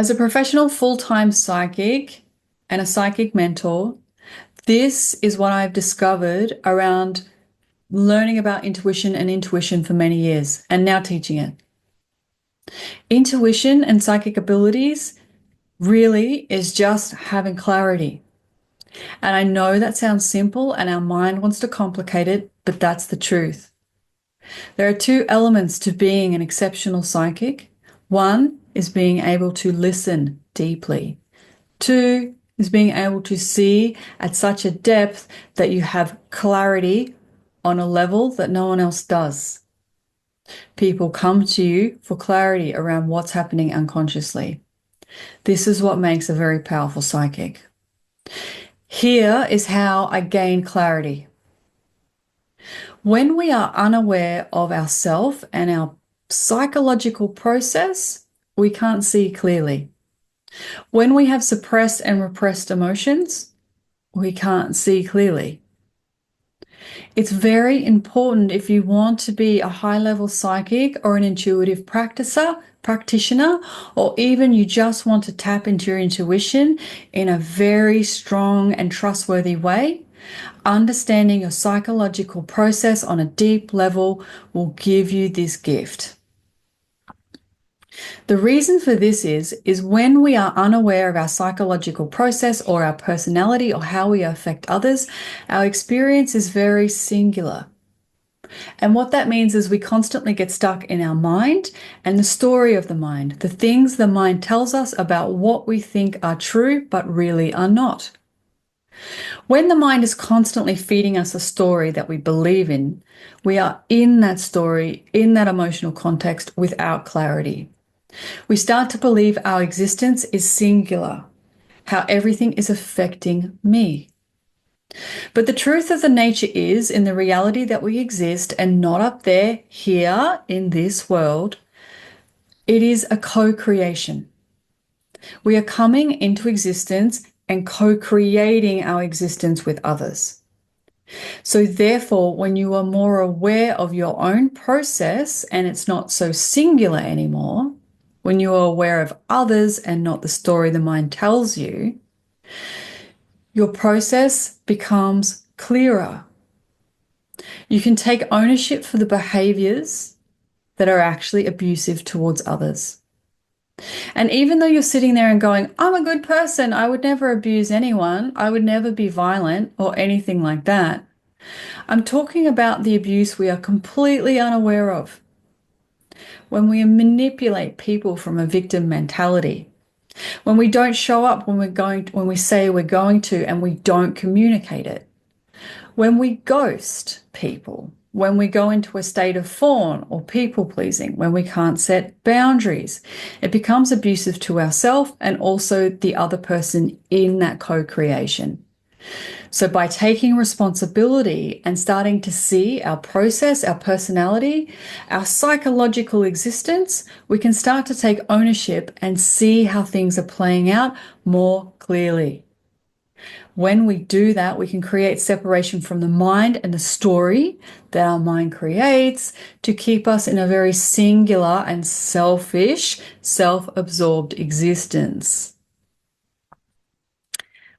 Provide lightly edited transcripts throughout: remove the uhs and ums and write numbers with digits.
As a professional full-time psychic and a psychic mentor, this is what I've discovered around learning about intuition for many years and now teaching it. Intuition and psychic abilities really is just having clarity. And I know that sounds simple and our mind wants to complicate it, but that's the truth. There are two elements to being an exceptional psychic. One is being able to listen deeply. Two is being able to see at such a depth that you have clarity on a level that no one else does. People come to you for clarity around what's happening unconsciously. This is what makes a very powerful psychic. Here is how I gain clarity. When we are unaware of ourselves and our psychological process, we can't see clearly. When we have suppressed and repressed emotions, we can't see clearly. It's very important if you want to be a high-level psychic or an intuitive practitioner, or even you just want to tap into your intuition in a very strong and trustworthy way. Understanding your psychological process on a deep level will give you this gift. The reason for this is when we are unaware of our psychological process or our personality or how we affect others, our experience is very singular. And what that means is we constantly get stuck in our mind and the story of the mind, the things the mind tells us about what we think are true but really are not. When the mind is constantly feeding us a story that we believe in, we are in that story, in that emotional context without clarity. We start to believe our existence is singular, how everything is affecting me. But the truth of the nature is, in the reality that we exist and not up there, here in this world, it is a co-creation. We are coming into existence and co-creating our existence with others. So therefore, when you are more aware of your own process and it's not so singular anymore, when you are aware of others and not the story the mind tells you, your process becomes clearer. You can take ownership for the behaviors that are actually abusive towards others. And even though you're sitting there and going, I'm a good person, I would never abuse anyone, I would never be violent or anything like that, I'm talking about the abuse we are completely unaware of. When we manipulate people from a victim mentality, when we don't show up when we say we're going to and we don't communicate it, when we ghost people, when we go into a state of fawn or people pleasing, when we can't set boundaries, it becomes abusive to ourselves and also the other person in that co-creation. So by taking responsibility and starting to see our process, our personality, our psychological existence, we can start to take ownership and see how things are playing out more clearly. When we do that, we can create separation from the mind and the story that our mind creates to keep us in a very singular and selfish, self-absorbed existence.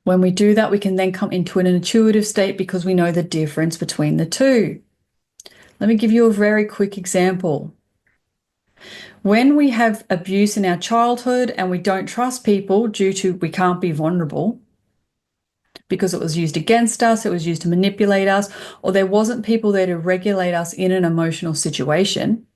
When we do that, we can then come into an intuitive state because we know the difference between the two. Let me give you a very quick example. When we have abuse in our childhood and we don't trust people due to we can't be vulnerable because it was used against us, it was used to manipulate us, or there wasn't people there to regulate us in an emotional situation.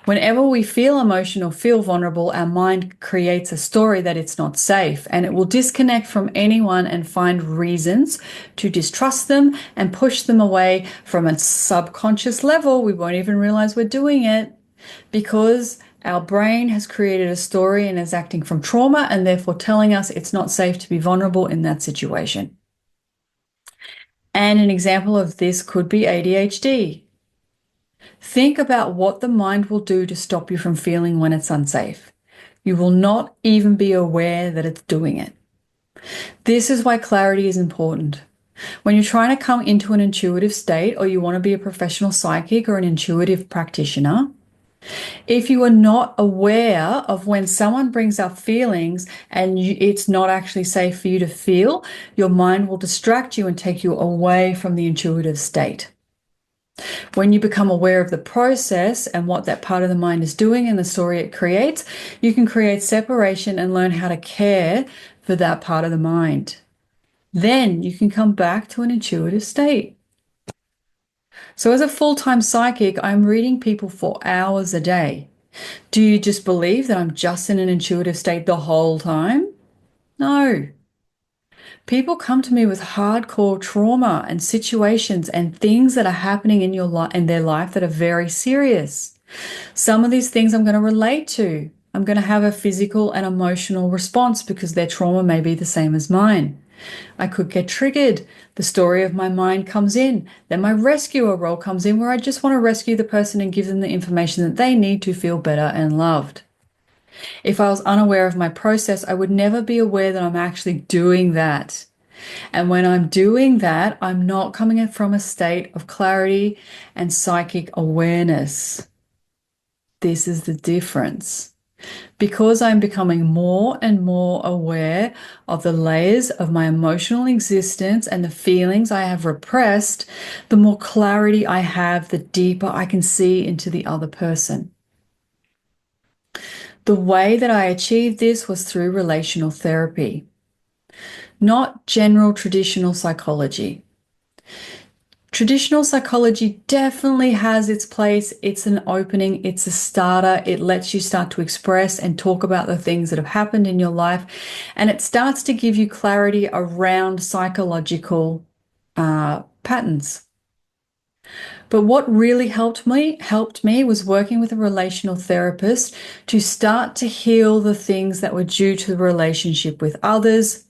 Whenever we feel emotional, feel vulnerable, our mind creates a story that it's not safe, and it will disconnect from anyone and find reasons to distrust them and push them away from a subconscious level. We won't even realize we're doing it because our brain has created a story and is acting from trauma and therefore telling us it's not safe to be vulnerable in that situation. And an example of this could be ADHD. Think about what the mind will do to stop you from feeling when it's unsafe. You will not even be aware that it's doing it. This is why clarity is important. When you're trying to come into an intuitive state or you want to be a professional psychic or an intuitive practitioner, If you are not aware of when someone brings up feelings and it's not actually safe for you to feel, your mind will distract you and take you away from the intuitive state. When you become aware of the process and what that part of the mind is doing and the story it creates, you can create separation and learn how to care for that part of the mind. Then you can come back to an intuitive state. So as a full-time psychic, I'm reading people for hours a day. Do you just believe that I'm just in an intuitive state the whole time? No. People come to me with hardcore trauma and situations and things that are happening in their life that are very serious. Some of these things I'm going to relate to. I'm going to have a physical and emotional response because their trauma may be the same as mine. I could get triggered. The story of my mind comes in. Then my rescuer role comes in where I just want to rescue the person and give them the information that they need to feel better and loved. If I was unaware of my process, I would never be aware that I'm actually doing that. And when I'm doing that, I'm not coming in from a state of clarity and psychic awareness. This is the difference. Because I'm becoming more and more aware of the layers of my emotional existence and the feelings I have repressed, the more clarity I have, the deeper I can see into the other person. The way that I achieved this was through relational therapy, not general traditional psychology. Traditional psychology definitely has its place. It's an opening, it's a starter. It lets you start to express and talk about the things that have happened in your life. And it starts to give you clarity around psychological patterns. But what really helped me was working with a relational therapist to start to heal the things that were due to the relationship with others,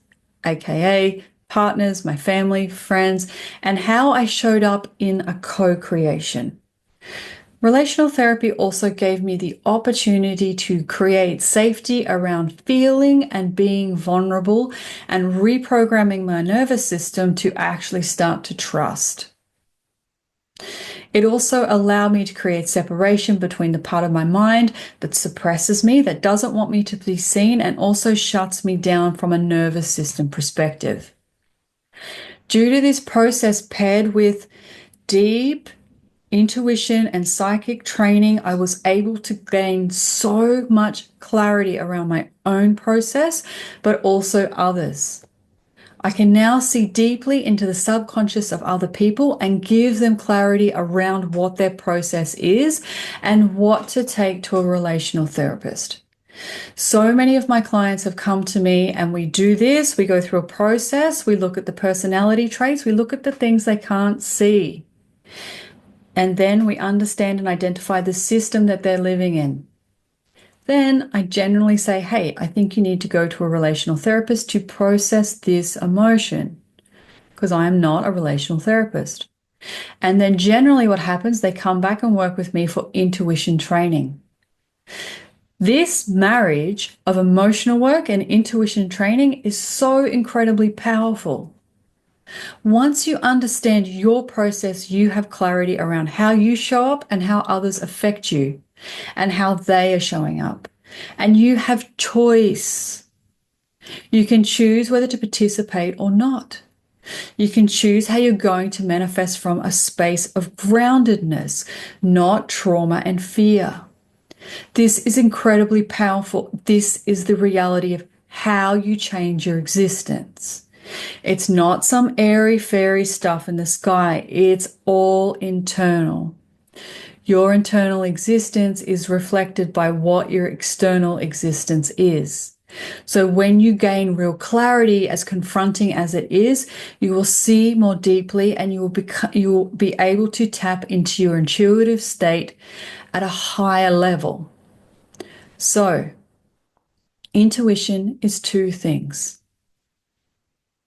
aka partners, my family, friends, and how I showed up in a co-creation. Relational therapy also gave me the opportunity to create safety around feeling and being vulnerable and reprogramming my nervous system to actually start to trust. It also allowed me to create separation between the part of my mind that suppresses me, that doesn't want me to be seen, and also shuts me down from a nervous system perspective. Due to this process paired with deep intuition and psychic training, I was able to gain so much clarity around my own process, but also others. I can now see deeply into the subconscious of other people and give them clarity around what their process is and what to take to a relational therapist. So many of my clients have come to me and we do this. We go through a process. We look at the personality traits. We look at the things they can't see. And then we understand and identify the system that they're living in. Then I generally say, hey, I think you need to go to a relational therapist to process this emotion, because I am not a relational therapist. And then generally what happens, they come back and work with me for intuition training. This marriage of emotional work and intuition training is so incredibly powerful. Once you understand your process, you have clarity around how you show up and how others affect you and how they are showing up. And you have choice. You can choose whether to participate or not. You can choose how you're going to manifest from a space of groundedness, not trauma and fear. This is incredibly powerful. This is the reality of how you change your existence. It's not some airy fairy stuff in the sky. It's all internal. Your internal existence is reflected by what your external existence is. So when you gain real clarity, as confronting as it is, you will see more deeply and you will be able to tap into your intuitive state at a higher level. So intuition is two things: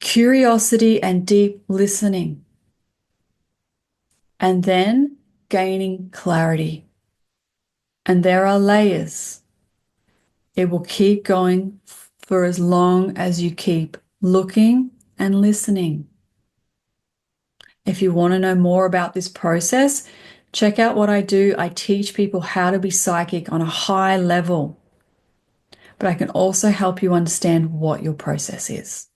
curiosity and deep listening, and then gaining clarity. And there are layers. It will keep going for as long as you keep looking and listening. If you want to know more about this process, Check out what I do. I teach people how to be psychic on a high level, but I can also help you understand what your process is.